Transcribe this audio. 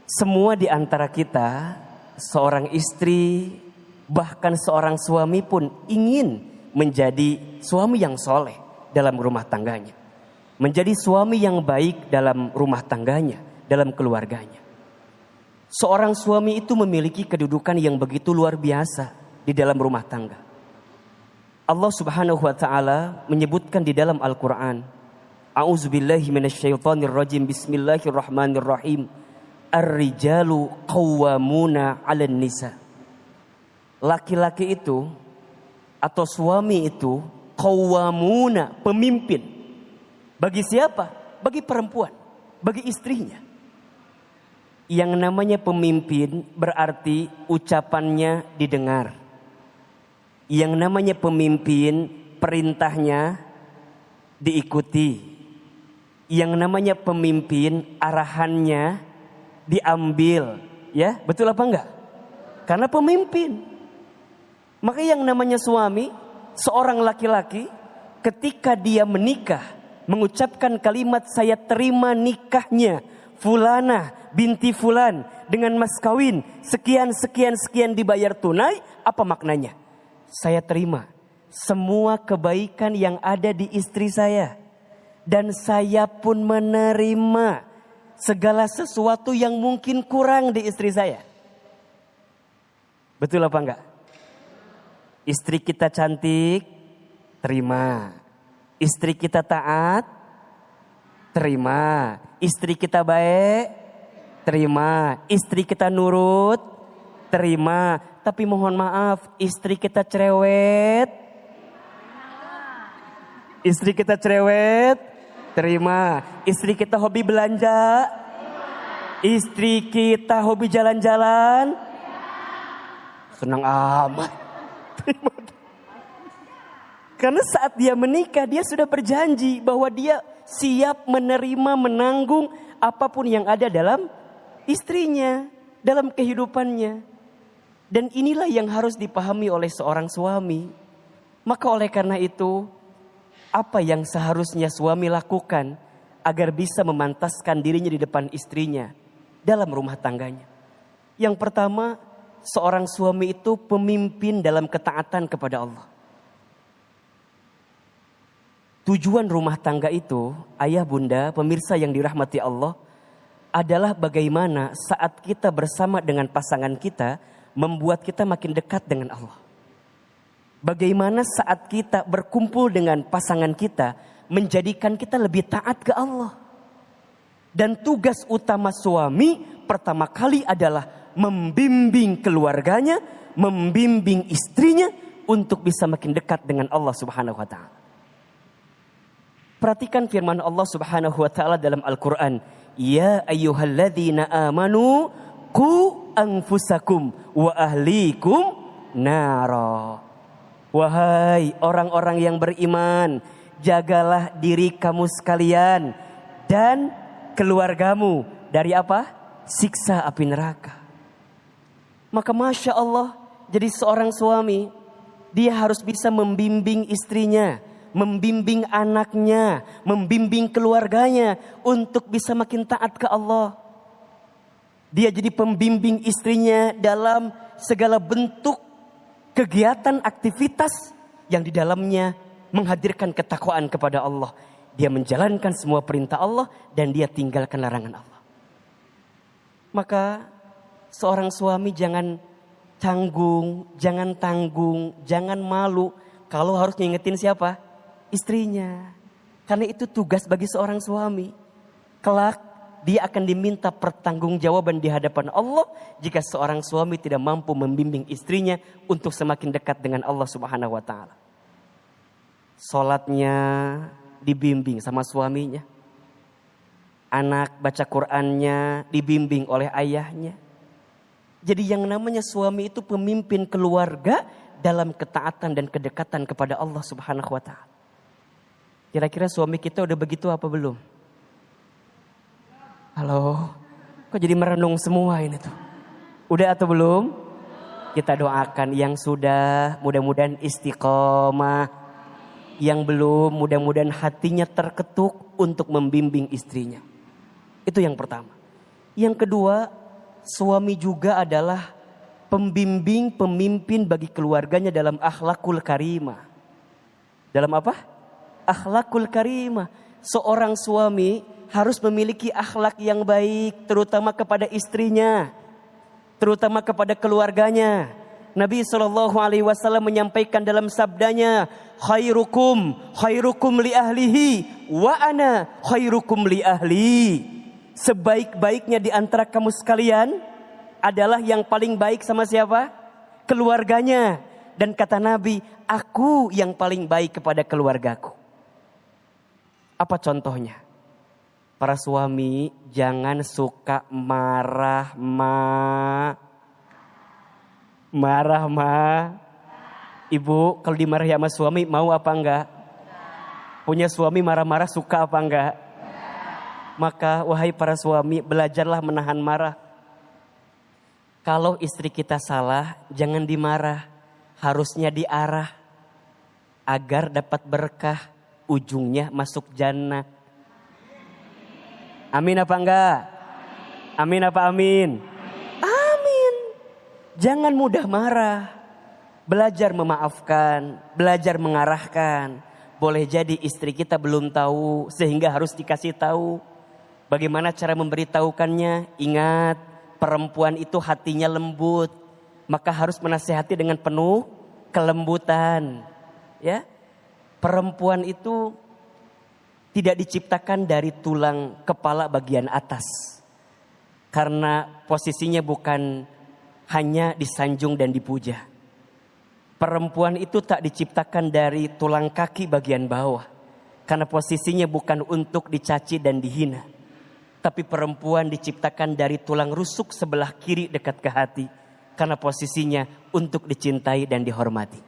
semua di antara kita, seorang istri, bahkan seorang suami pun ingin menjadi suami yang soleh dalam rumah tangganya. Menjadi suami yang baik dalam rumah tangganya, dalam keluarganya. Seorang suami itu memiliki kedudukan yang begitu luar biasa di dalam rumah tangga. Allah Subhanahu wa taala menyebutkan di dalam Al-Qur'an, A'udzubillahi minasyaitonirrajim, bismillahirrahmanirrahim. Ar-rijalu qawwamuna 'alan nisa. Laki-laki itu atau suami itu qawwamuna, pemimpin. Bagi siapa? Bagi perempuan, bagi istrinya. Yang namanya pemimpin berarti ucapannya didengar. Yang namanya pemimpin perintahnya diikuti. Yang namanya pemimpin arahannya diambil. Ya, betul apa enggak? Karena pemimpin. Maka yang namanya suami, seorang laki-laki ketika dia menikah, mengucapkan kalimat saya terima nikahnya Fulana binti Fulan dengan mas kawin sekian dibayar tunai, apa maknanya? Saya terima semua kebaikan yang ada di istri saya, dan saya pun menerima segala sesuatu yang mungkin kurang di istri saya. Betul apa enggak? Istri kita cantik, terima. Istri kita taat, terima. Istri kita baik, terima. Istri kita nurut, terima. Tapi mohon maaf, istri kita cerewet. Istri kita cerewet, terima. Istri kita hobi belanja, istri kita hobi jalan-jalan, senang amat. Terima. Karena saat dia menikah, dia sudah berjanji bahwa dia siap menerima, menanggung apapun yang ada dalam istrinya, dalam kehidupannya. Dan inilah yang harus dipahami oleh seorang suami. Maka oleh karena itu, apa yang seharusnya suami lakukan agar bisa memantaskan dirinya di depan istrinya dalam rumah tangganya? Yang pertama, seorang suami itu pemimpin dalam ketaatan kepada Allah. Tujuan rumah tangga itu, ayah bunda, pemirsa yang dirahmati Allah, adalah bagaimana saat kita bersama dengan pasangan kita, membuat kita makin dekat dengan Allah. Bagaimana saat kita berkumpul dengan pasangan kita, menjadikan kita lebih taat ke Allah. Dan tugas utama suami pertama kali adalah membimbing keluarganya, membimbing istrinya untuk bisa makin dekat dengan Allah Subhanahu wa taala. Perhatikan firman Allah Subhanahu wa taala dalam Al-Qur'an, ya ayyuhalladzina amanu qu anfusakum wa ahlikum nara. Wahai orang-orang yang beriman, jagalah diri kamu sekalian dan keluargamu dari apa? Siksa api neraka. Maka Masya Allah, jadi seorang suami, dia harus bisa membimbing istrinya, membimbing anaknya, membimbing keluarganya untuk bisa makin taat ke Allah. Dia jadi pembimbing istrinya dalam segala bentuk kegiatan aktivitas yang di dalamnya menghadirkan ketakwaan kepada Allah. Dia menjalankan semua perintah Allah dan dia tinggalkan larangan Allah. Maka seorang suami jangan canggung, jangan tanggung, jangan malu kalau harus ngingetin siapa? Istrinya. Karena itu tugas bagi seorang suami. Kelak dia akan diminta pertanggungjawaban di hadapan Allah jika seorang suami tidak mampu membimbing istrinya untuk semakin dekat dengan Allah Subhanahu wa taala. Salatnya dibimbing sama suaminya. Anak baca Qur'annya dibimbing oleh ayahnya. Jadi yang namanya suami itu pemimpin keluarga dalam ketaatan dan kedekatan kepada Allah Subhanahu wa taala. Kira-kira suami kita udah begitu apa belum? Halo, kok jadi merenung semua ini tuh? Udah atau belum? Kita doakan yang sudah, mudah-mudahan istiqomah. Yang belum, mudah-mudahan hatinya terketuk untuk membimbing istrinya. Itu yang pertama. Yang kedua, suami juga adalah pembimbing, pemimpin bagi keluarganya dalam akhlakul karimah. Dalam apa? Akhlakul karimah. Seorang suami harus memiliki akhlak yang baik, terutama kepada istrinya, terutama kepada keluarganya. Nabi SAW menyampaikan dalam sabdanya, khairukum li ahlihi wa ana khairukum li ahli. Sebaik-baiknya di antara kamu sekalian adalah yang paling baik sama siapa? Keluarganya. Dan kata Nabi, aku yang paling baik kepada keluargaku. Apa contohnya? Para suami jangan suka marah ma. Ibu kalau dimarahi sama suami mau apa enggak? Punya suami marah-marah suka apa enggak? Maka wahai para suami, belajarlah menahan marah. Kalau istri kita salah, jangan dimarah. Harusnya diarah. Agar dapat berkah. Ujungnya masuk jannah. Amin apa enggak? Amin apa amin? Amin. Jangan mudah marah. Belajar memaafkan. Belajar mengarahkan. Boleh jadi istri kita belum tahu. Sehingga harus dikasih tahu. Bagaimana cara memberitahukannya? Ingat, perempuan itu hatinya lembut. Maka harus menasihati dengan penuh kelembutan. Ya, perempuan itu tidak diciptakan dari tulang kepala bagian atas. Karena posisinya bukan hanya disanjung dan dipuja. Perempuan itu tak diciptakan dari tulang kaki bagian bawah. Karena posisinya bukan untuk dicaci dan dihina. Tapi perempuan diciptakan dari tulang rusuk sebelah kiri dekat ke hati. Karena posisinya untuk dicintai dan dihormati.